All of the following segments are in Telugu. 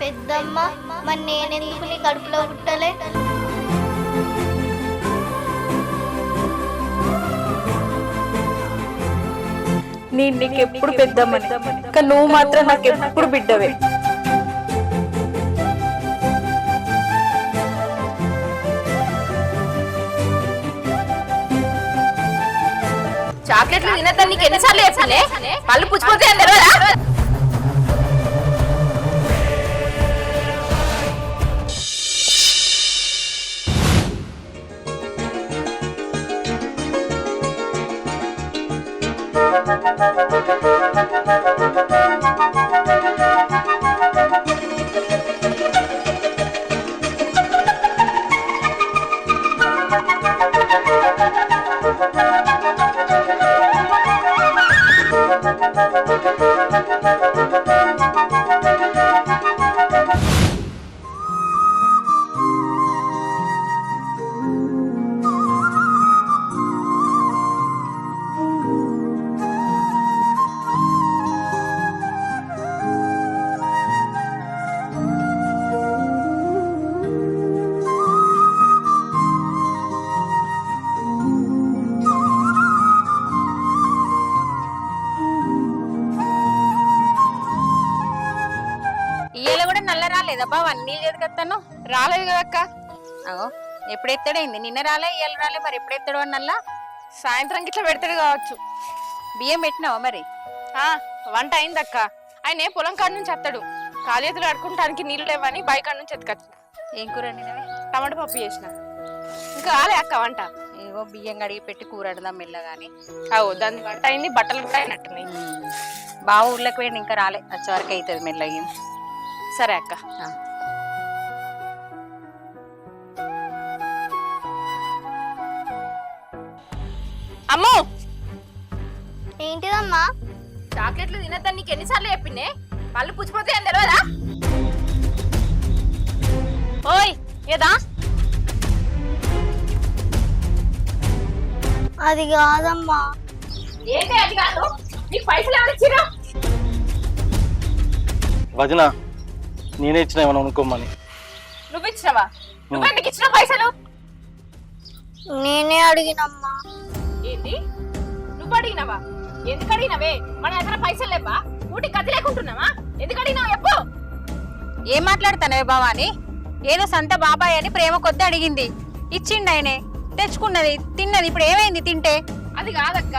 పెద్దమ్మ మరి నేనెందుకు నీ కడుపులో పుట్టలే? నేను నీకెప్పుడు పెద్దమ్మని, కానీ నువ్వు మాత్రం నాకెప్పుడు బిడ్డవే. చాక్లెట్లు తినద్దని నీకు ఎన్నిసార్లు చెప్పాలే? పళ్ళు పుచ్చిపోతే అందరూ ఇయ్యాల కూడా నల్ల రాలేదబ్బా? అన్నీ చేదుకత్తాను రాలేదు కదక్క. అగో ఎప్పుడు ఎత్తడైంది? నిన్న రాలే ఇయ్యాల రాలే, మరి ఎప్పుడు ఎత్తడు అని నల్లా? సాయంత్రం ఇట్లా పెడతాడు కావచ్చు. బియ్యం పెట్టినావా మరి? వంట అయిందక్క. ఆయన పొలం కాడ నుంచి వస్తాడు, కాలేజీలో అడుకుంటానికి నీళ్ళు లేవని బావి కాడ నుంచి ఎత్తుకొచ్చాడు. ఏం కూర వండినవే? టమాటా పప్పు చేసిన. ఇంకా రాలే అక్క వంట. ఏవో బియ్యం కడిగి పెట్టి కూర వండుదాం మెల్లగాని. అవు దాని వంట అయింది, బట్టలు కూడా అయినట్టున్నాయి. బావ ఊర్లోకి పోయింది, ఇంకా రాలే, వచ్చే వరకు అవుతుంది మెల్లగా. సరే అక్క. అమ్మో ఏంటిదమ్మా? చాక్లెట్లు తినద్దని నీకు ఎన్నిసార్లు చెప్పిండే? పళ్ళు పుచ్చిపోతే అని తెలియదా? ఓయ్ ఏదా? అది కాదమ్మా. ఏంటి అది కాదు? నీకు పైసలు ఎవరు ఇచ్చిర్రు? వదిన నేనే ఇచ్చిన ఏమన్నా అనుకోమని. నువ్వు ఇచ్చినవా? నువ్వెందుకు ఇచ్చిన పైసలు? నేనే అడిగినమ్మా. ఏంటి నువ్వు అడిగినవా? ఎందుకు అడిగినవే? మన దగ్గర పైసలు లేవా? ఊటి గది లేకుంటున్నావా? ఎందుకు అడిగినావు చెప్పు. ఏం మాట్లాడుతానవే బావాని? ఏదో సంత బాబాయ్ అని ప్రేమ కొద్ది అడిగింది, ఇచ్చిండు ఆయనే, తెచ్చుకున్నది, తిన్నది. ఇప్పుడు ఏమైంది తింటే? అది కాదక్క,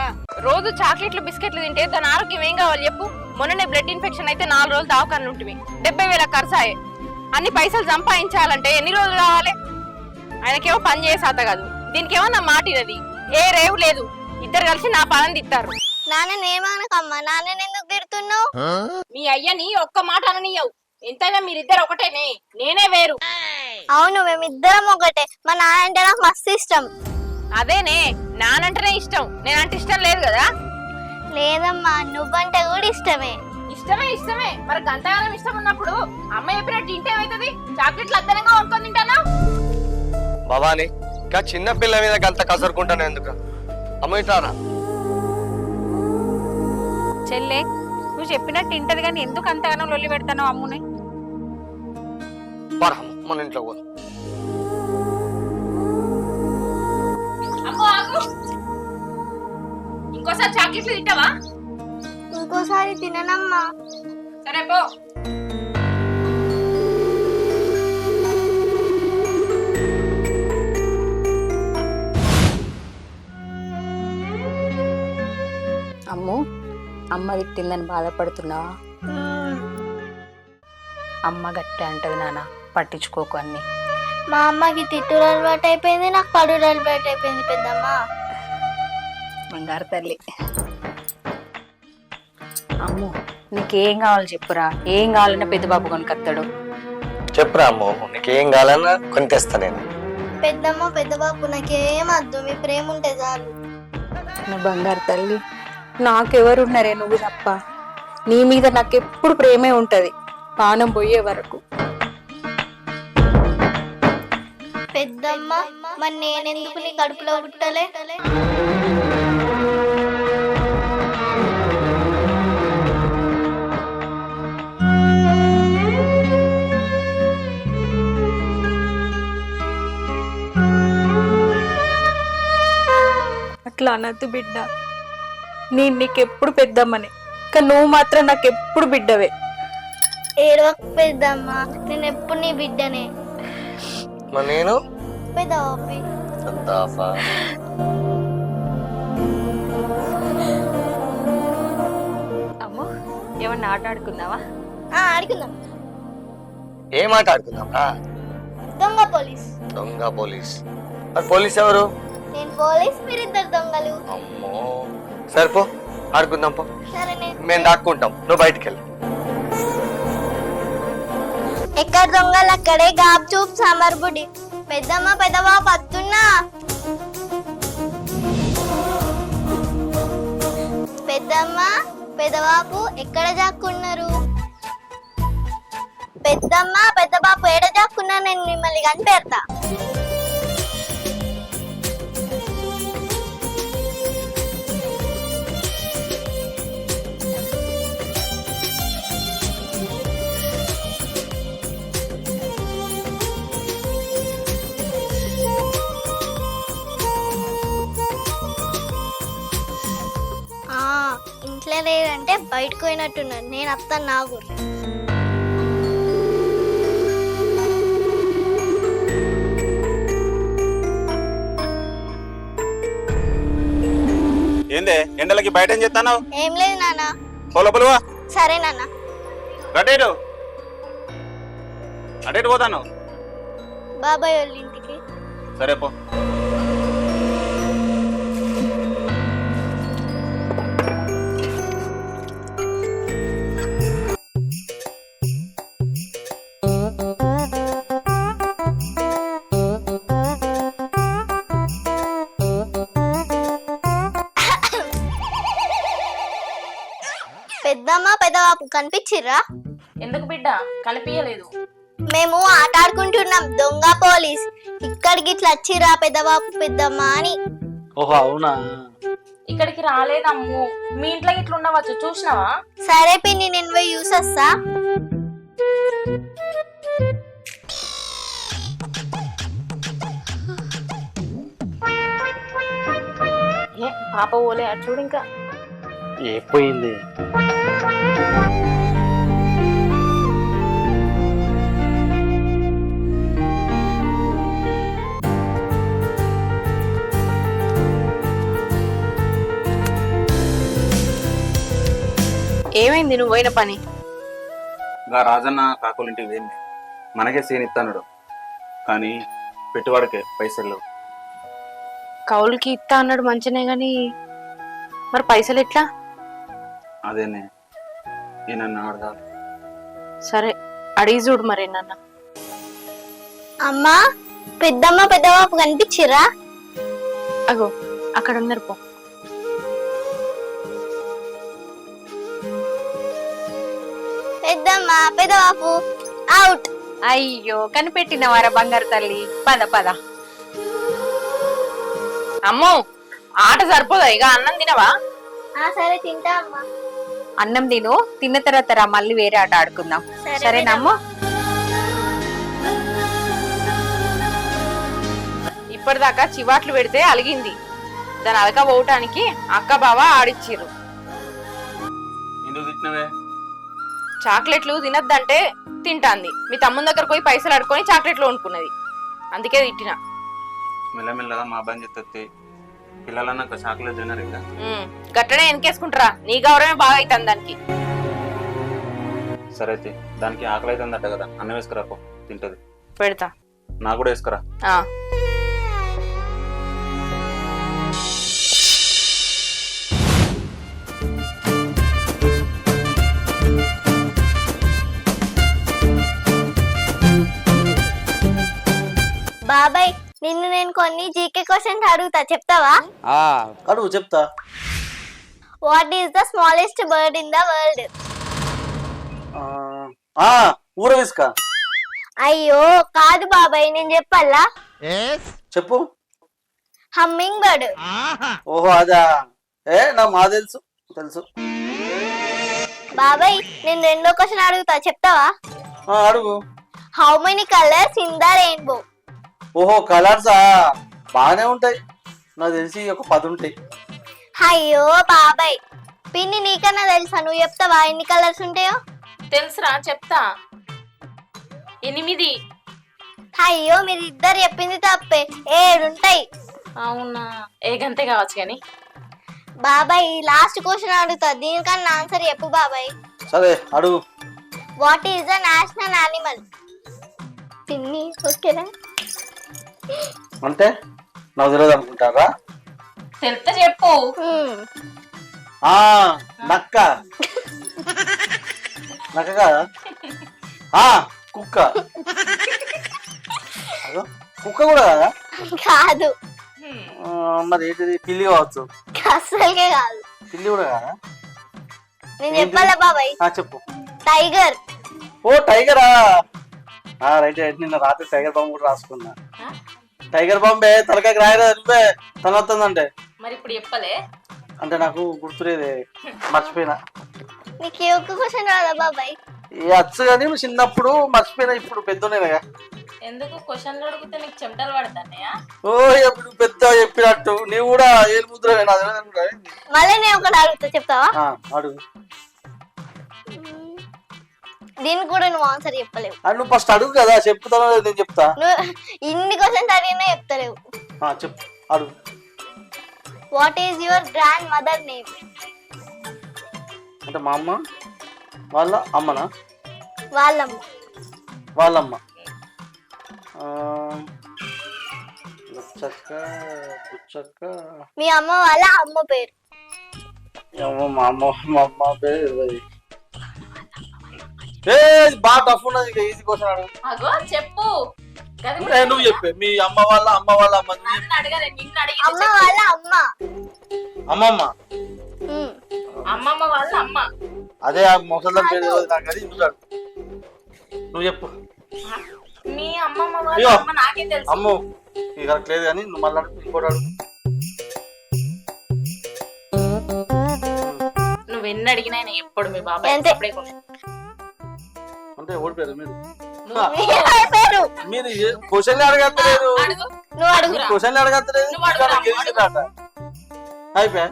రోజు చాక్లెట్లు బిస్కెట్లు తింటే దాని ఆరోగ్యం ఏం కావాలి చెప్పు? మొన్ననే బ్లడ్ ఇన్ఫెక్షన్ అయితే 4 రోజులు దవాఖాన ఉంటుంది, 70,000 ఖర్చాయే. అన్ని పైసలు సంపాదించాలంటే ఎన్ని రోజులు కావాలి? ఆయనకేమో పని చేసాత కాదు, దీనికేమో నా మాటినది ఏ రేవు లేదు. ఇద్దరు కలిసి నా పాలన తిట్టారు. నాన్ననేమనకమ్మా, నాన్నని ఎందుకు తిడుతున్నావు? మీ అయ్యని ఒక్క మాట అననీయవు. ఎంతైనా మీరిద్దరు ఒకటేనే, నేనే వేరు. అవును, మేమిద్దరం ఒకటే. మా నాన్న అంటే నాకు మస్తు ఇష్టం. అదేనే, నానంటేనే ఇష్టం, నేనంటే ఇష్టం లేదు కదా? లేదమ్మా, నువ్వంటే కూడా ఇష్టమే. ఇష్టమే ఇష్టమే, మరి గంతగానం ఇష్టం ఉన్నప్పుడు అమ్మ చెప్పినట్టు ఇంటే ఏమైతుంది? చాక్లెట్లు అద్దనంగా వండుకొని తింటానా? భవాని ఇంకా చిన్న పిల్ల మీద గంత కసరుకుంటాను ఎందుకు? అమ్ముతారా చెల్లె, నువ్వు చెప్పినట్టు ఇంటది కానీ ఎందుకు అంతగానో లొల్లి పెడతాను అమ్ముని? మన ఇంట్లో పో. అమ్మో ఆగు, ఇంకోసారి చాక్లెట్లు తింటావా? ఇంకోసారి తిననమ్మా. సరే పో. అమ్ము, అమ్మ తిట్టిందని బాధపడుతున్నావా? అమ్మ గట్టి అంటది నాన్న, పట్టించుకోకు అన్ని. మా అమ్మకి తిట్టుడు అలవాటు అయిపోయింది, నాకు పడుడు అలవాటు అయిపోయింది పెద్దమ్మ. బంగారు తల్లి. అమ్ము, నీకేం కావాలి చెప్పురా, ఏం కావాలన్నా పెద్ద బాబు కొనుకొస్తాడు. చెప్పురా అమ్ము, నీకేం కావాలన్నా కొని తెస్తా నేను. పెద్దమ్మ పెద్ద బాబు నాకేం వద్దు, మీ ప్రేమ ఉంటే చాలు. నా బంగారు తల్లి, నాకెవరున్నారే నువ్వు తప్ప. నీ మీద నాకెప్పుడు ప్రేమే ఉంటది, పానం పోయే వరకు. పెద్దమ్మ మరి నేనెందుకు నీ కడుపులో పుట్టలే? అట్లా అనద్దు బిడ్డ. నేను నీకెప్పుడు పెద్దమ్మని, కానీ నువ్వు మాత్రం నాకెప్పుడు బిడ్డవే. ఏడవకు పెద్దమ్మ, నేను ఎప్పుడు నీ బిడ్డనే. మరి నేను పెద్ద బాపి సంతాపా. అమ్మో ఏమన్నా ఆట ఆడుకున్నావా? ఆడుకుందాం. ఏం ఆట ఆడుకుందాం రా? దొంగ పోలీస్. దొంగ పోలీస్. మరి పోలీస్ ఎవరు? నేను పోలీస్, మీరిద్దరు దొంగలు. అమ్మో సరిపో, ఆడుకుందాం పో. సరే మేము దాక్కుంటాం, నువ్వు బయటికి వెళ్ళి. ఎక్కడ దొంగలు అక్కడే గాబ్ చూప్ సమర్బుడి. పెద్దమ్మ పెద్దవా పత్తున్నా. పెద్దమ్మ పెద్దబాపు ఎక్కడ జాక్కున్నారు? పెద్దమ్మ పెద్దబాపు ఏడ జాక్కున్నా? నేను మిమ్మల్ని కనిపెడతా. ఇంట్లో లేదంటే బయటకు పోయినట్టున్నారు. నేను అత్తాను నా ఊరు. ఏందే ఎండలకి బయట ఏం చేస్తాను? ఏం లేదు నాన్న. లోపలివా. సరే నాన్న. అటేటు అటేటు పోతాను. బాబాయ్ వాళ్ళ ఇంటికి. సరే పో. పెద్దమ్మ పెద్దబాపు కనిపించిర్రా? ఎందుకు బిడ్డ కనిపించలేదు? మేము ఆట ఆడుకుంటున్నాం దొంగ పోలీస్. ఇక్కడికి ఇట్లా వచ్చిరా పెద్దబాపు పెద్దమ్మ అని. ఓహో అవునా? ఇక్కడికి రాలేదమ్ము, మీ ఇంట్లో ఇట్లా ఉండవచ్చు చూసినావా? సరే పిన్ని, నేను పోయి చూసొస్తా. ఏ పాప ఓలే అటు చూడు. ఇంకా ఏ పోయింది? ఏమైంది నువ్వు పోయిన పని? ఇంకా రాజన్న కాకులింటికి వెళ్ళి మనకే సీన్ ఇస్తాడు, కానీ పెట్టుబడికే పైసలు. కౌలుకి ఇస్తా అన్నాడు మంచినే గాని మరి పైసలు ఎట్లా? అదేనే నేనన్నా అడగాలి. సరే అడిగి చూడు మరి నన్న. అమ్మా పెద్దమ్మ పెద్దబాపు కనిపించిర్రా? అగో అక్కడ ఉన్నారు పో. పెద్దమ్మ పెద్దబాపు అవుట్. అయ్యో కనిపెట్టినవారా బంగారు తల్లి. పద పద. అమ్మో ఆట సరిపోదా? ఇక అన్నం తినవా? సరే తింటా అమ్మా. అన్నం తిను, తిన్న తర్వాత రా మళ్ళీ వేరే ఆట ఆడుకుందాం. సరేనమ్మా? ఇప్పటిదాకా చివాట్లు పెడితే అలిగింది, దాని అలక పోవటానికి అక్క బావ ఆడిచ్చిర్రు. ఎందుకు తిట్టినవే? చాక్లెట్లు తినద్దంటే తింటాంది. మీ తమ్ముని దగ్గర పోయి పైసలు అడుకొని చాక్లెట్లు వండుకున్నది, అందుకే తిట్టిన. మెల్లమెల్లగా మా బంద్ చెప్తే పిల్లలన్నాక చాకులు తినరు. ఇంకా గట్టనే వెనకేసుకుంటారా? నీ గౌరవమే బాగా అవుతుంది దానికి. సరే అయితే దానికి ఆకలి అవుతుందట కదా, అన్నం వేసుకురా పో, తింటది. పెడతా. నాకు కూడా వేసుకురా. బాబాయ్ నిన్ను నేను కొన్ని జీకే క్వశ్చన్స్ అడుగుతా, చెప్తావా? అడుగు చెప్తా. What is the smallest bird in the world? ఊరవిస్క. అయ్యో కాదు బాబాయ్, నేను చెప్పాలా? చెప్పు. Hummingbird. ఓహో అదా? నాకు మా తెలుసు తెలుసు. బాబాయ్ నేను రెండో క్వశ్చన్ అడుగుతా, చెప్తావా? అడుగు. How many colours in the rainbow? ఓహో కలర్సా? బాగానే ఉంటాయి, నాకు తెలిసి ఒక 10 ఉంటాయి. అయ్యో బాబాయ్, పిన్ని నీకన్నా తెలుసా? నువ్వు చెప్తావా ఎన్ని కలర్స్ ఉంటాయో? తెలుసురా, చెప్తా. 8. అయ్యో మీరు ఇద్దరు చెప్పింది తప్పే, 7 ఉంటాయి. అవునా, ఏ గంతే కావచ్చు కానీ. బాబాయ్ లాస్ట్ క్వశ్చన్ అడుగుతా, దీనికన్నా ఆన్సర్ చెప్పు బాబాయ్. సరే అడుగు. What is the national animal? పిన్ని ఓకేనా? అంటే నాకు తెలియదు అనుకుంటారా? తెలిస్తే చెప్పు. ఆ నక్క. నక్క కాదా? కుక్క. అదో, కుక్క కూడా కాదా? కాదు. మరి ఏంటిది? పిల్లి కావచ్చు. అసలుకే కాదు. పిల్లి కూడా కాదా? నేను చెప్పాలా బాబాయ్? చెప్పు. టైగర్. ఓ టైగరా? Right right. నిన్న రాత్రి టైగర్ బాంబు కూడా రాసుకున్నా. టైగర్ బాంబే తలకాయకి రాయరా నువ్వే తన వస్తుందంటే. మరి ఇప్పుడు చెప్పలే అంటే నాకు గుర్తులేదే, మర్చిపోయినా. నీకు ఏ ఒక్క క్వశ్చన్ రాదా బాబాయ్? వచ్చు కానీ చిన్నప్పుడు మర్చిపోయినా, ఇప్పుడు పెద్దనేగా. ఎందుకు క్వశ్చన్లు అడిగితే నీకు చెమటలు పడతానయా? ఓ ఎప్పుడు పెద్ద చెప్పినట్టు నీవు కూడా ఏడు ముద్ర. మళ్ళీ నేను ఒకటి అడుగుతా, చెప్తావా? అడుగు. దీనికి కూడా నువ్వు ఆన్సర్ చెప్పలేవు. నువ్వు ఫస్ట్ అడుగు కదా, చెప్తానో నేను చెప్తా. నువ్వు ఇన్ని క్వశ్చన్స్ అడిగినా చెప్తలేవు. చెప్పు అడుగు. What is your grand mother name? అంటే మా అమ్మ వాళ్ళ అమ్మనా? వాళ్ళమ్మ. వాళ్ళమ్మ. బుచ్చక్క బుచ్చక్క. మీ అమ్మ వాళ్ళ అమ్మ పేరు? మా అమ్మ పేరు బాగా టఫ్ ఉన్నది. ఈజీ క్వశ్చన్ అడుగు. అగో చెప్పు. నువ్వు చెప్పే. మీ అమ్మ వాళ్ళ అమ్మ. అడగలే, నిన్ను అడిగి. అమ్మ వాళ్ళ అమ్మ. అమ్మమ్మ. అమ్మమ్మ వాళ్ళ అమ్మ. అదే ఆ ముసలి పేరు నాకు. అది నువ్వు చెప్పు. మీ అమ్మమ్మ వాళ్ళ అయ్యో. అమ్మ నాకే తెలుసు. అమ్మో ఇది కరెక్ట్ లేదు కానీ నువ్వు మళ్ళీ అడుగు. ఇంకోటి అడుగు. నువ్వు ఎన్ని అడిగినా ఆయన ఎప్పుడు మీ బాబాయ్ అంతే. అప్పుడే కొను. అంటే ఓడిపోయారు మీరు. మీ అమ్మ పేరు మీరు క్వశ్చన్లు అడగట్లేదు. అడుగు. నువ్వు అడుగురా. క్వశ్చన్లు అడగట్లేదు. నువ్వు అడుగురా. అయిపోయా.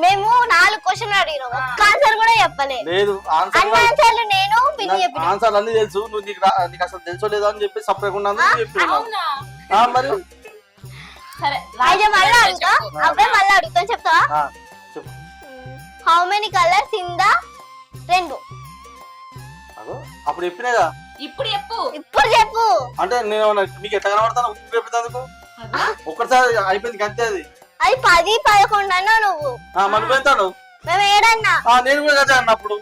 మేము 4 క్వశ్చన్ అడిగినాం, ఒక్క ఆన్సర్ కూడా చెప్పలే. లేదు అన్ని ఆన్సర్లు నేను పిన్ని చెప్పిన. ఆన్సర్ అన్ని తెలుసు. నువ్వు నీకు అసలు తెలుసో లేదో అని చెప్పి సపరేట్ ఉన్నాను చెప్పినా. అవునా? మరి సరే, అయితే మళ్ళీ అడుగుతా. అబ్బాయి మళ్ళీ అడుగుతా, చెప్తావా? చెప్పు. How many colours in the rainbow? అప్పుడు చెప్పినాగా. ఇప్పుడు చెప్పు. ఇప్పుడు చెప్పు. అంటే నేను మీకు ఎట్లా కనబడతాను చెప్పేందుకు? ఒక్కసారి అయిపోయింది అంతే. అది 10, 11 అన్నా నువ్వు. మనం వెళ్తాను. మేము 7 అన్నా. నేను కూడా కదా అన్నప్పుడు.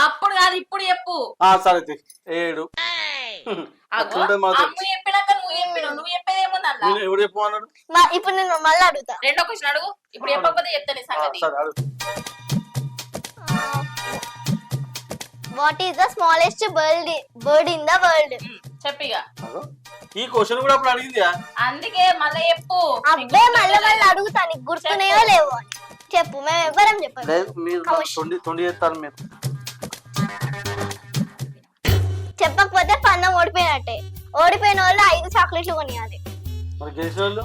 అప్పుడు కాదు, ఇప్పుడు చెప్పు. సరే 7. అగో, అమ్మ చెప్పినాక నువ్వు చెప్పినావు. నువ్వు చెప్పేది ఏముంది అలా? ఎవరు చెప్పమన్నాడు? ఇప్పుడు నేను మళ్ళీ అడుగుతా. రెండో క్వశ్చన్ అడుగు. ఇప్పుడు చెప్పకపోతే చెప్తాను ఈ సంగతి. సరే అడుగు. What is the smallest bird in the world? చెప్పిగా. ఈ క్వశ్చన్ కూడా అప్పుడు అడిగిందా? అందుకే మళ్ళీ చెప్పు. అబ్బే మళ్ళీ అడుగుతా, నీకు గుర్తున్నాయో లేవో అని చెప్పు. మేము ఎవ్వరం చెప్పాలి. మీరు తొండి చేస్తారు మీరు. చెప్పకపోతే పన్నం ఓడిపోయినట్టే. ఓడిపోయిన వాళ్ళు 5 చాక్లెట్లు కొనియాలి. మరి గెలిచిన వాళ్ళు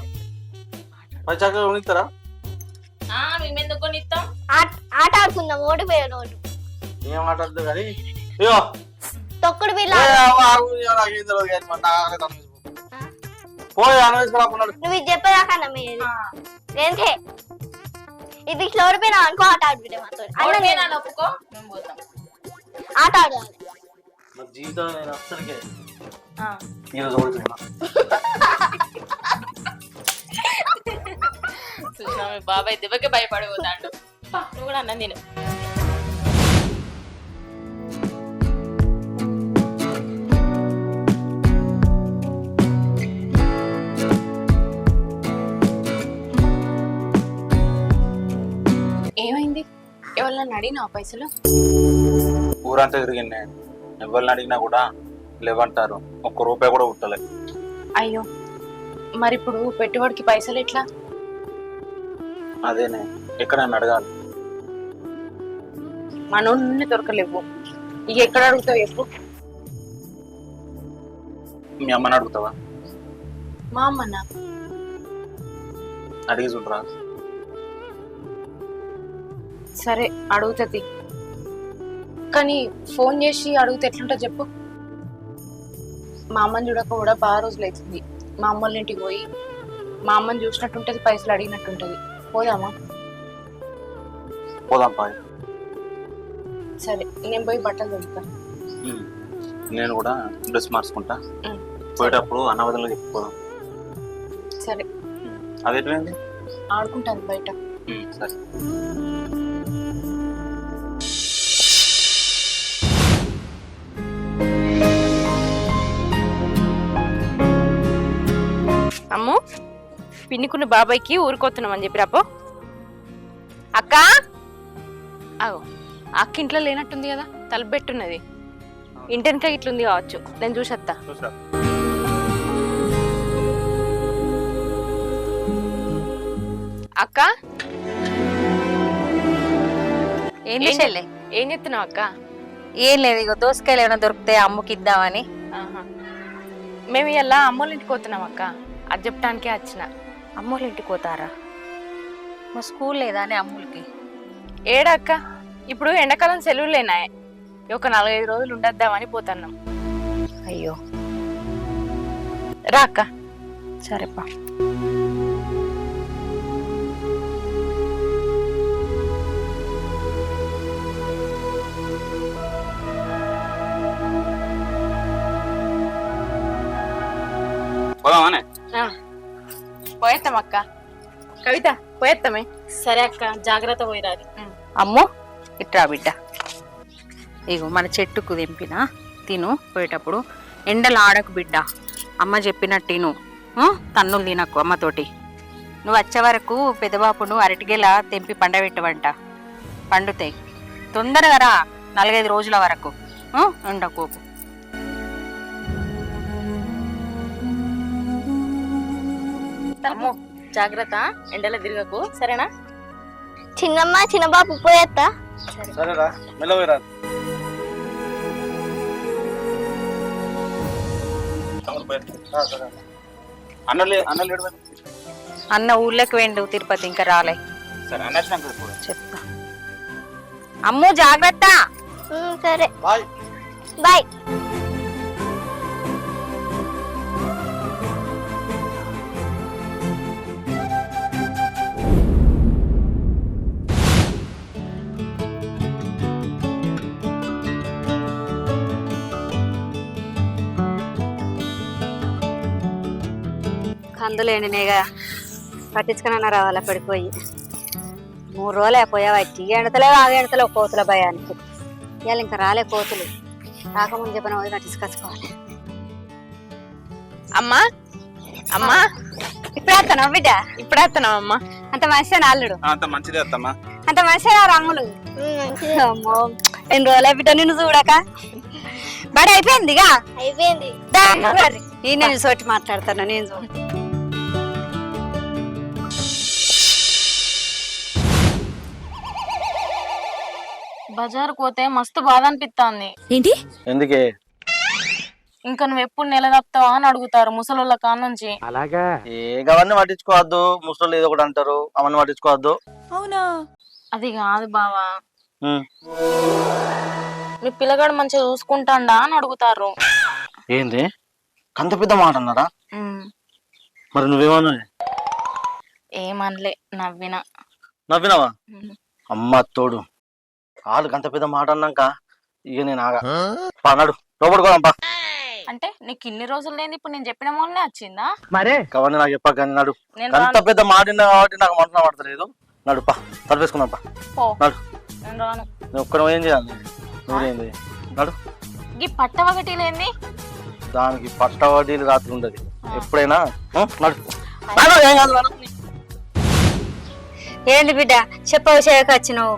10 చాక్లెట్లు కొనిస్తారా? మేము ఎందుకు కొనిస్తాం? ఆట ఆడుకుందాం ఓడిపోయిన వాళ్ళు. ఏం ఆటద్దు కానీ. అయ్యో తొక్కుడు బిల్ల. పోయి అనుకున్నాడు. నువ్వు ఇది చెప్పేదాకన్నా మీరు ఏంటే ఇది ఇట్లా ఓడిపోయినా అనుకో, ఆట ఆడుకుంటే మాతో ఒప్పుకో, మేము పోతాం. ఆట ఆడాలి. జీవితం నేను అసలుకే ఈరోజు ఓడిపోయినా. చూసినా మీ బాబాయ్ దెబ్బకి భయపడిపోతాడు. నువ్వు కూడా అన్నం తిను. ఏమైంది? ఎవరిని అడిగినా పైసలు? ఊరంతా తిరిగింది. ఎవరిని అడిగినా కూడా లేవంటారు. ₹1 కూడా పుట్టలేదు. అయ్యో, మరి ఇప్పుడు పెట్టుబడికి పైసలు ఎట్లా? అదేనే ఎక్కడన్నా అడగాలి. మన నుండి దొరకలేవు. ఇక ఎక్కడ అడుగుతావు చెప్పు. మీ అమ్మని అడుగుతావా? మా అమ్మన్నా? అడిగి చూడరా. సరే అడుగుతుంది, కానీ ఫోన్ చేసి అడిగితే ఎట్లుంటా చెప్పు. మా అమ్మని చూడక కూడా బాగా రోజులు అవుతుంది. మా అమ్మోళ్ళ ఇంటికి పోయి మా అమ్మని చూసినట్టుంటది, పైసలు అడిగినట్టుంటది. పోదామా? పోదాం పాయ్. సరే నేను పోయి బట్టలు దొరుకుతాను. నేను కూడా డ్రెస్ మార్చుకుంటా. పోయేటప్పుడు అన్న వదిలో చెప్పుకోదాం. సరే. అదేంటి ఆడుకుంటాను బయట. సరే. అమ్ము, పిన్నికున్న బాబాయ్కి ఊరుకోతున్నామని చెప్పి రాపో. అక్క అగో, అక్క ఇంట్లో లేనట్టుంది కదా, తలుపు పెట్టున్నది. ఇంటెనక ఇట్లుంది కావచ్చు, నేను చూసేస్తా. అక్క ఏంది చెల్లె? ఏం చెప్తున్నావు అక్క? ఏం లేదు, ఇగో దోసకాయలు ఏమైనా దొరికితే అమ్ముకి ఇద్దామని. మేము ఇలా అమ్మోళ్ళ ఇంటికి పోతున్నాం అక్క, అది చెప్పడానికే వచ్చిన. అమ్మోళ్ళ ఇంటికి పోతారా? మా స్కూల్ లేదా అని అమ్ములకి? ఏడా అక్క, ఇప్పుడు ఎండాకాలం సెలవులు లేనాయి, ఒక 4-5 రోజులు ఉండద్దామని పోతున్నాం. అయ్యో, రా అక్క. సరేపా. పోదామానే? పోయేస్తాం అక్క. కవిత పోయేస్తామే. సరే అక్క, జాగ్రత్త పోయిరాది. అమ్మో ఇట్రా బిడ్డ, ఇగో మన చెట్టుకు తెంపిన తిను. పోయేటప్పుడు ఎండలు ఆడకు బిడ్డ, అమ్మ చెప్పినట్టు తిను. తన్నులు తినకు అమ్మతోటి. నువ్వు వచ్చే వరకు పెద్దబాపును అరటిగేల తెంపి పండబెట్టవంట, పండుతాయి. తొందరగా రా, 4-5 రోజుల వరకు ఉండకోపు. అమ్మో జాగ్రత్త, ఎండలో తిరగకు సరేనా? చిన్నమ్మ చిన్నబాబు పోయేస్తా. సరేరా, మెల్లవేరా. అన్న ఊళ్ళోకి వెండు తిరుపతి, ఇంకా రాలే. సరే అన్న వచ్చినాక చెప్తా. అమ్ము జాగ్రత్త. సరే బాయ్. బాయ్. కందులు ఎండినాయిగా, పట్టించుకున్నా రావాలా పడిపోయి. 3 రోజులు అయిపోయావా? ఎండతలేవు, ఆగ ఎండతలేవు కోతుల భయానికి. ఇవాళ ఇంకా రాలే కోతులు, రాకముందు చెప్పిన పోయి పట్టించుకొచ్చుకోవాలి. అమ్మా అమ్మా, ఇప్పుడు వస్తున్నావు బిడ్డ? ఇప్పుడే వస్తున్నావు అమ్మా. అంత మంచిగా అల్లుడు, అంత మంచిదే అత్తమ్మా. అంత మంచిగా రమ్ములు. అమ్మో, ఎన్ని రోజులే బిడ్డ నిన్ను చూడక. బడి అయిపోయిందిగా? అయిపోయింది. ఈ నేను సోటి మాట్లాడతాను, నేను చూడు. బజార్ పోతే మస్తు బాధ అనిపిస్తుంది. ఏంటి? ఎందుకే? ఇంకా నువ్వు ఎప్పుడు నెల తప్పుతావా అని అడుగుతారు ముసలోళ్ళ కాడ నుంచి. అవన్నీ పట్టించుకోవద్దు, ముసలు ఏదో ఒకటి అంటారు, అవన్నీ పట్టించుకోవద్దు. అది కాదు బావా, మీ పిల్లగాడు మంచిగా చూసుకుంటాండా అని అడుగుతారు. ఏంది కంత పెద్ద మాట అన్నారా? మరి నువ్వేమన్నా? ఏమనలే, నవ్వినా. నవ్వినావా? అమ్మ తోడు, వాళ్ళకి అంత పెద్ద మాట అన్నాక ఇక నేను ఆగా. నడు లోపడుకోదాంపా. అంటే నీకు ఇన్ని రోజులు లేని ఇప్పుడు నేను చెప్పిన మొన్నే వచ్చిందా? కవన్నీ నాకు చెప్పాక కానీ నడు. నేను అంత పెద్ద మాట విన్నా కాబట్టి నాకు మనసులో పడతలేదు. నడుపా, తలపేసుకుందాంపా. పో. నడు. నేను రాను. నువ్వు ఒక్కడ ఏం చేయాలి? నువ్వేంది? నడు. ఈ పట్ట ఒకటి లేని దానికి పట్ట వడ్డీలు రాత్రి ఉండదు ఎప్పుడైనా. నడు. ఏం కాదు, నడు. ఏంది బిడ్డ చెప్పవు చేయక వచ్చినావు?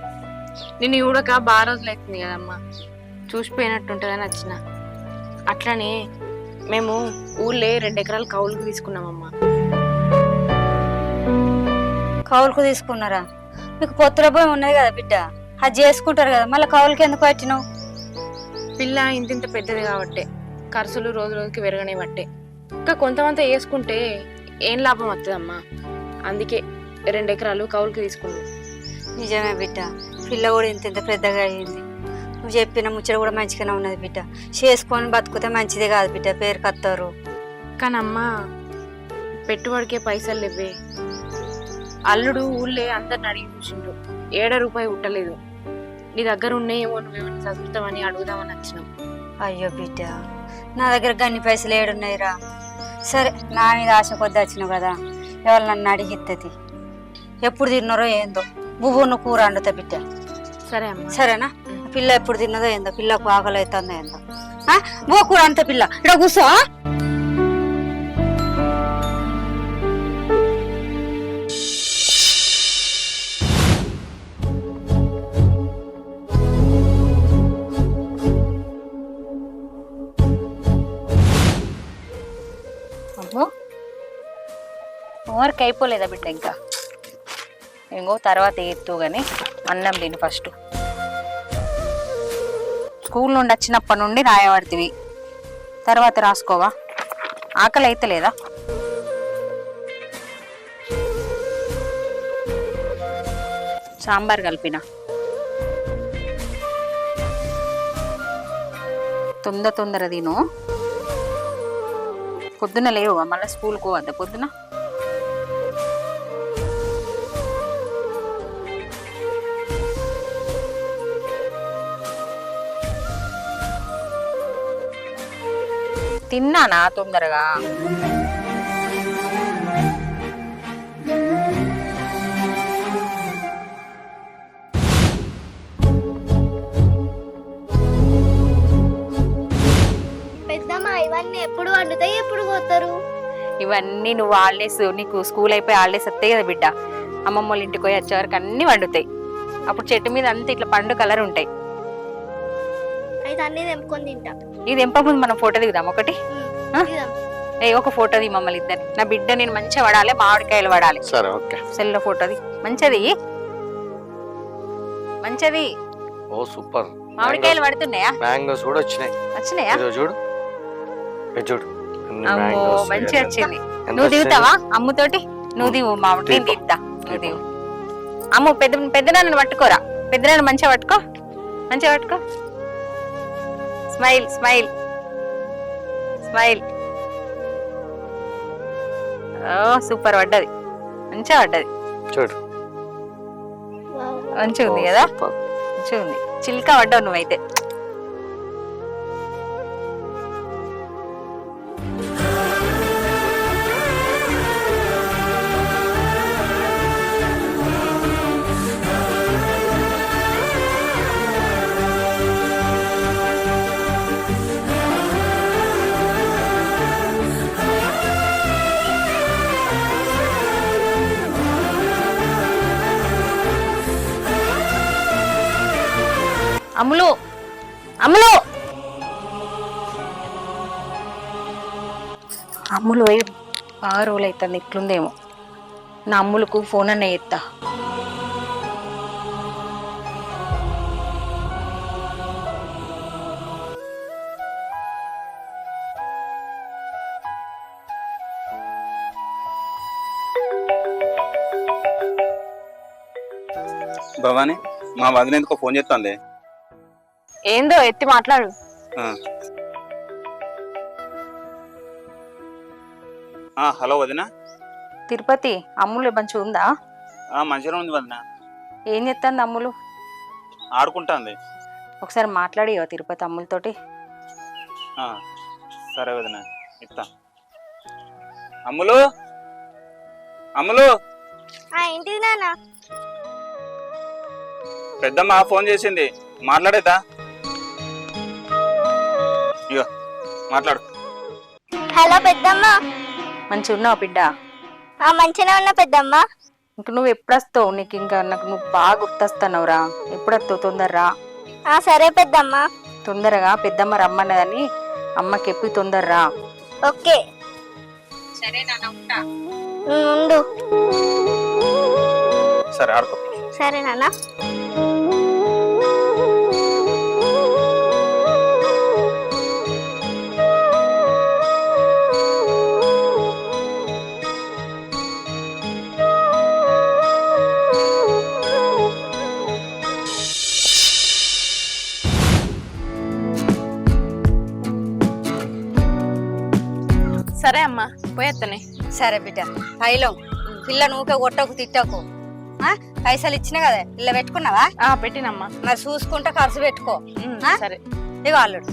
నిన్ను చూడక బాగా రోజులు అవుతుంది కదమ్మా, చూసిపోయినట్టుంటుందని వచ్చిన. అట్లనే మేము ఊళ్ళే 2 ఎకరాలు కౌలుకు తీసుకున్నామమ్మా. కౌలుకు తీసుకున్నారా? మీకు పొత్తుల భూమి ఉన్నది కదా బిడ్డ, అది చేసుకుంటారు కదా, మళ్ళీ కౌలుకి ఎందుకు పట్టినావు? పిల్ల ఇంతింత పెద్దది కాబట్టే, ఖర్చులు రోజు రోజుకి పెరగనే బట్టే. ఇంకా కొంతమంది వేసుకుంటే ఏం లాభం వస్తుందమ్మా, అందుకే 2 ఎకరాలు కౌలుకి తీసుకున్నాం. నిజమే బిడ్డ, పిల్ల కూడా ఇంత పెద్దగా అయ్యింది. నువ్వు చెప్పిన ముచ్చట కూడా మంచిగానే ఉన్నది బిడ్డ. చేసుకొని బతుకుతే మంచిదే కాదు బిడ్డ, పేరు కత్తారు. కానీ అమ్మా పెట్టుబడికే పైసలు లేవే. అల్లుడు ఊళ్ళే అందరిని అడిగి చూసిండు, ₹7 ఉట్టలేదు. నీ దగ్గర ఉన్నాయేమో, నువ్వేమన్నా చదువుతావని అడుగుదామని వచ్చినావు. అయ్యో బిడ్డ, నా దగ్గర గన్ని పైసలు ఏడున్నాయిరా. సరే, నా మీద ఆశ కొద్ది వచ్చినావు కదా, ఎవరు నన్ను అడిగిత్తది. ఎప్పుడు తిన్నారో ఏందో బువ్వున్న కూర వండుతా బిడ్డ. సరే అమ్మా. సరేనా? పిల్ల ఎప్పుడు తిన్నదో ఏందో, పిల్లకు ఆకలి అవుతుందో ఏందో. బువ్వ కూర అంత పిల్ల ఇక్కడ కూర్చో. అమ్మో హోంవర్క్ అయిపోలేదా బిడ్డ? ఇంకా ఇంకో తర్వాత ఎత్తు కానీ అన్నం తిని ఫస్ట్. స్కూల్ నుండి వచ్చినప్పటి నుండి రాయబడుతుంది, తర్వాత రాసుకోవా? ఆకలి అయితే లేదా? సాంబార్ కలిపిన. తొందర తిను. పొద్దున లేవుగా, మళ్ళీ స్కూల్కి పోవద్దా పొద్దున? తిన్నానా తొందరగా? పెద్దమ్మ ఇవన్నీ ఎప్పుడు వండుతాయి, ఎప్పుడు పోతారు? ఇవన్నీ నువ్వు హాలిడేస్, నీకు స్కూల్ అయిపోయి హాలిడేస్ వస్తాయి కదా బిడ్డ, అమ్మమ్మ వాళ్ళ ఇంటికి పోయి వచ్చే వరకు అన్ని వండుతాయి. అప్పుడు చెట్టు మీద అంతా ఇట్లా పండు కలర్ ఉంటాయి. అయితే అన్ని తెంపుకొని తింటా. ఇది ఎంపముందు మనం ఫోటో దిగుదాం ఒకటి. తిందాం. ఒక ఫోటోది మమ్మల్ని ఇద్దరు. నా బిడ్డ నేను మంచిగా పడాలి, మామిడికాయలు పడాలి. సరే ఓకే. సెల్లో ఫోటోది మంచిది మంచిది. ఓ సూపర్. మామిడికాయలు పడుతున్నాయా? మ్యాంగోస్ కూడా వచ్చినాయి. వచ్చినాయా? ఇది చూడు, ఇది చూడు. అన్ని అమ్మో mangoes. మంచిగా వచ్చింది. ఎంత నువ్వు వచ్చింది? దిగుతావా అమ్ముతోటి? నువ్వు దిగు మామిడి, నేను దిగుతా. నువ్వు దిగు. అమ్ము పెద్దనాన్ని పట్టుకోరా. పెద్దనాన్ని మంచిగా పట్టుకో, మంచిగా పట్టుకో. Smile smile smile. ఓ సూపర్ పడ్డది, మంచిగా పడ్డది. చూడు మంచిగా ఉంది ఓ, కదా, సూపర్. మంచిగా ఉంది. చిల్కా పడ్డావు నువ్వైతే. అమ్ములు అమ్ములు అమ్ములు పోయి బాగా రోజులు అవుతుంది, ఇట్లుందేమో. నా అమ్ములకు ఫోన్ అన్న ఎత్తా. భవాని, మా వదిన ఎందుకో ఫోన్ చేస్తుంది. ఏందో ఎత్తి మాట్లాడు. హలో వదిన. తిరుపతి, అమ్ములు మంచిగా ఉందా? మంచిగా ఉంది వదిన. ఏం చెప్తాంది అమ్ములు? ఆడుకుంటాంది. ఒకసారి మాట్లాడియో తిరుపతి అమ్ములతోటి. సరే వదిన, ఇస్తా. అమ్ములు, అమ్ములు. ఏంటిది నాన్న? పెద్దమ్మ ఫోన్ చేసింది, మాట్లాడేదా? ఇగో మాట్లాడు. హలో పెద్దమ్మ. మంచిగా ఉన్నావు బిడ్డ? మంచిగా ఉన్నా పెద్దమ్మ. ఇంక నువ్వు ఎప్పుడు వస్తావు? నీకు ఇంకా నాకు నువ్వు బాగా గుర్తొస్తున్నావురా. ఎప్పుడు వస్తావు? తొందరరా. సరే పెద్దమ్మ. తొందరగా, పెద్దమ్మ రమ్మన్నదని అమ్మకి ఎప్పుడు తొందరరా. ఓకే సరే నాన్న, ఉంటా. ఉండు. సరే ఆడుకో. సరే నాన్న. సరే అమ్మా పోయేత్తనే. సరే బిడ్డ పైలం పిల్ల నూకే కొట్టకు తిట్టకు ఆ? పైసలు ఇచ్చినా కదా పిల్ల పెట్టుకున్నావా? పెట్టినమ్మా. మరి చూసుకుంటా ఖర్చు పెట్టుకో. ఆ? సరే ఇగో అల్లుడు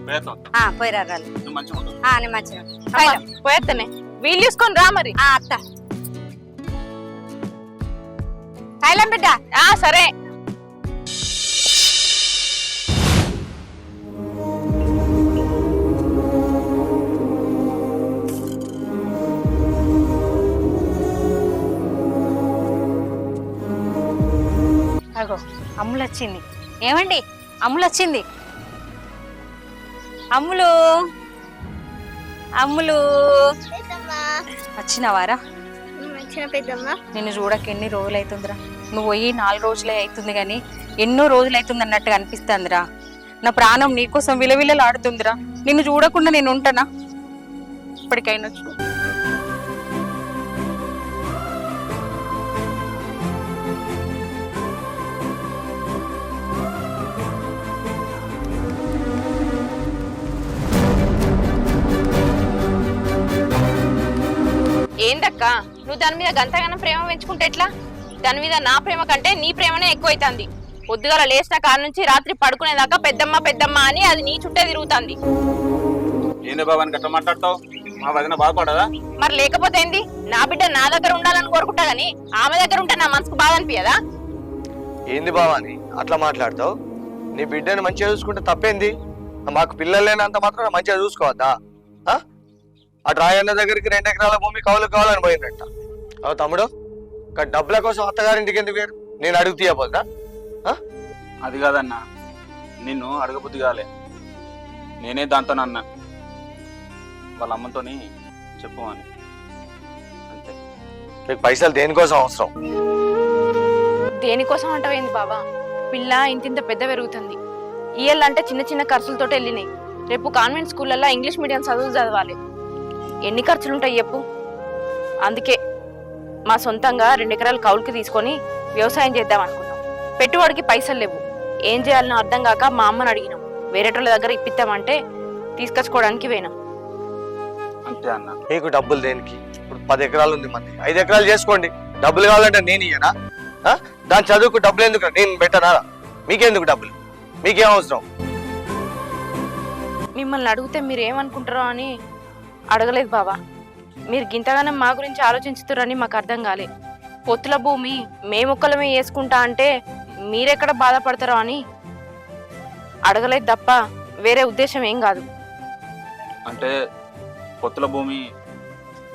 ప్రయత్నం పోయిరా నువ్వు మంచిగా ఉంటావు. నేను మంచిగా పోయేత్తనే. వీలు చూసుకొని రా మరి. అత్త పైలం బిడ్డ. సరే. అగో అమ్ములు వచ్చింది. ఏమండి అమ్ములు వచ్చింది. అమ్ములు అమ్ములు పెద్దమ్మా వచ్చినవారా? వచ్చిన పెద్దమ్మ. నిన్ను చూడక ఎన్ని రోజులు అవుతుందిరా. నువ్వు పోయి 4 రోజులే అవుతుంది కానీ ఎన్నో రోజులు అవుతుంది అన్నట్టుగా అనిపిస్తుందిరా. నా ప్రాణం నీకోసం విలవిలలాడుతుందిరా. నిన్ను చూడకుండా నేను ఉంటానా? ఇప్పటికైనా చూ. ఏందక్క నువ్వు దాని మీద గంతగానం ప్రేమ పెంచుకుంటే ఎట్లా? దాని మీద నా ప్రేమ కంటే నీ ప్రేమనే ఎక్కువైతుంది. పొద్దుగాల లేచిన కాడ నుంచి రాత్రి పడుకునేదాకా పెద్దమ్మ పెద్దమ్మ అని అది నీ చుట్టే తిరుగుతుంది. ఏంది బాబా అని గట్ట మాట్లాడతావు? మా వదిన బాధపడదా? మరి లేకపోతే ఏంది? నా బిడ్డ నా దగ్గర ఉండాలని కోరుకుంటా గానీ ఆమె దగ్గర ఉంటే నా మనసుకు బాధ అనిపించదా? ఏంది బావాని అట్లా మాట్లాడతావు? నీ బిడ్డని మంచిగా చూసుకుంటే తప్పేంది? మాకు పిల్లలు లేనంత మాత్రం మంచిగా చూసుకోవద్దా? అటు రాయన్న దగ్గరికి 2 ఎకరాల భూమి కౌలు కావాలని పోయిందట. తమ్ముడు డబ్బుల కోసం అత్తగారింటికి ఎందుకు వేరు? నేను అడుగు తీయబోద్దా? అది కాదన్నా, నిన్ను అడగబుద్ధి కాలే. నేనే దాంతో అన్నా వాళ్ళ అమ్మతోని చెప్పు అని. అంతే. మీకు పైసలు దేనికోసం అవసరం? దేనికోసం అంటవేంది బాబా? పిల్ల ఇంతింత పెద్ద పెరుగుతుంది. ఇయ్యాలంటే చిన్న చిన్న ఖర్చులతో వెళ్ళినాయి. రేపు కాన్వెంట్ స్కూళ్ళల్లో ఇంగ్లీష్ మీడియం చదువులు చదవాలి. ఎన్ని ఖర్చులుంటాయి చెప్పు? అందుకే మా సొంతంగా 2 ఎకరాలు కౌలుకి తీసుకొని వ్యవసాయం చేద్దాం అనుకున్నాం. పెట్టుబడికి పైసలు లేవు. ఏం చేయాలనో అర్థం కాక మా అమ్మని అడిగినాం. వేరేటోళ్ళ దగ్గర ఇప్పిద్దామంటే తీసుకొచ్చుకోవడానికి పోయినాం. అంతే అన్న. మీకు డబ్బులు దేనికి? ఇప్పుడు 10 ఎకరాలు ఉంది మంది, 5 ఎకరాలు చేసుకోండి. డబ్బులు కావాలంటే నేను ఇయ్యనా? దాని చదువుకు డబ్బులు ఎందుకు? నేను పెట్టనా? మీకెందుకు డబ్బులు? మీకేం అవసరం? మిమ్మల్ని అడిగితే మీరు ఏమనుకుంటారో అని అడగలేదు బాబా. మీరు గింతగానే మా గురించి ఆలోచించుతారని మాకు అర్థం కాలే. పొత్తుల భూమి మేమొక్కలమే వేసుకుంటా అంటే మీరెక్కడ బాధపడతారో అని అడగలేదు తప్ప వేరే ఉద్దేశం ఏం కాదు. అంటే పొత్తుల భూమి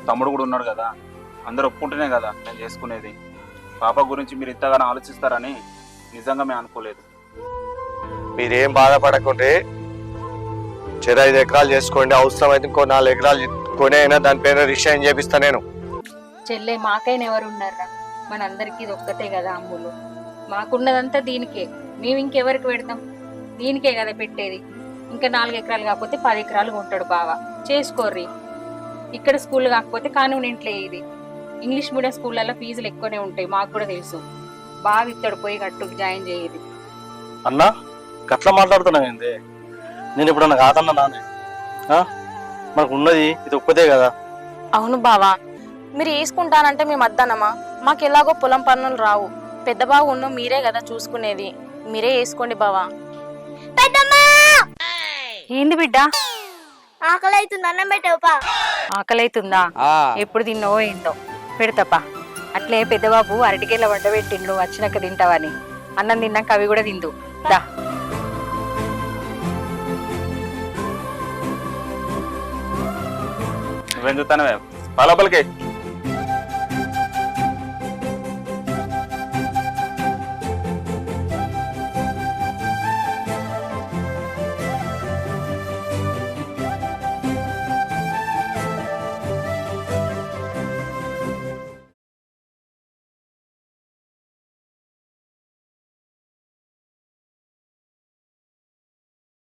తమ్ముడు కూడా ఉన్నాడు కదా, అందరు ఒప్పుకుంటేనే కదా నేను చేసుకునేది. పాప గురించి మీరు ఇంతగానో ఆలోచిస్తారని నిజంగా మేము అనుకోలేదు. మీరేం బాధపడకుంటే 5 ఎకరాలు చేసుకోండి. అవసరమైతే ఇంకో 4 ఎకరాలు కొనే అయినా దానిపైన రిజిస్ట్రేషన్ చేపిస్తా నేను. చెల్లె మాకైనా ఎవరు ఉన్నారా? మనందరికీ ఇది ఒక్కతే కదా అమ్ములు. మాకున్నదంతా దీనికే. మేము ఇంకెవరికి పెడతాం? దీనికే కదా పెట్టేది. ఇంకా 4 ఎకరాలు కాకపోతే 10 ఎకరాలు ఉంటాడు బావ. చేసుకోర్రి. ఇక్కడ స్కూల్ కాకపోతే కాన్వెంట్లో ఇది. ఇంగ్లీష్ మీడియం స్కూళ్ళల్లో ఫీజులు ఎక్కువనే ఉంటాయి, మాకు కూడా తెలుసు. బాగా ఇస్తాడు, పోయి కట్టుకు జాయిన్ చేయదు. అన్నా గట్లా మాట్లాడుతున్నావు ఏంది? నేను ఎప్పుడన్నా కాదన్నా నానే? మనకు ఉన్నది ఇది ఒక్కదే కదా. అవును బావా, మీరు వేసుకుంటానంటే మేము వద్దానమ్మా. మాకు ఎలాగో పొలం పన్నులు రావు. పెద్ద బావ ఉన్నో మీరే కదా చూసుకునేది. మీరే వేసుకోండి బావా. పెద్దమ్మా ఏంది బిడ్డ? ఆకలి అవుతుంది, అన్నం పెట్టవుపా. ఆకలి అవుతుందా? ఎప్పుడు తిన్నో ఏందో. పెడతాపా. అట్లే పెద్దబాబు అరటికేళ్ళ వండబెట్టిండు, వచ్చినాక తింటావని. అన్నం తిన్నాక అవి కూడా తిందు. దా నువ్వేం చూస్తానవే? లోపలికి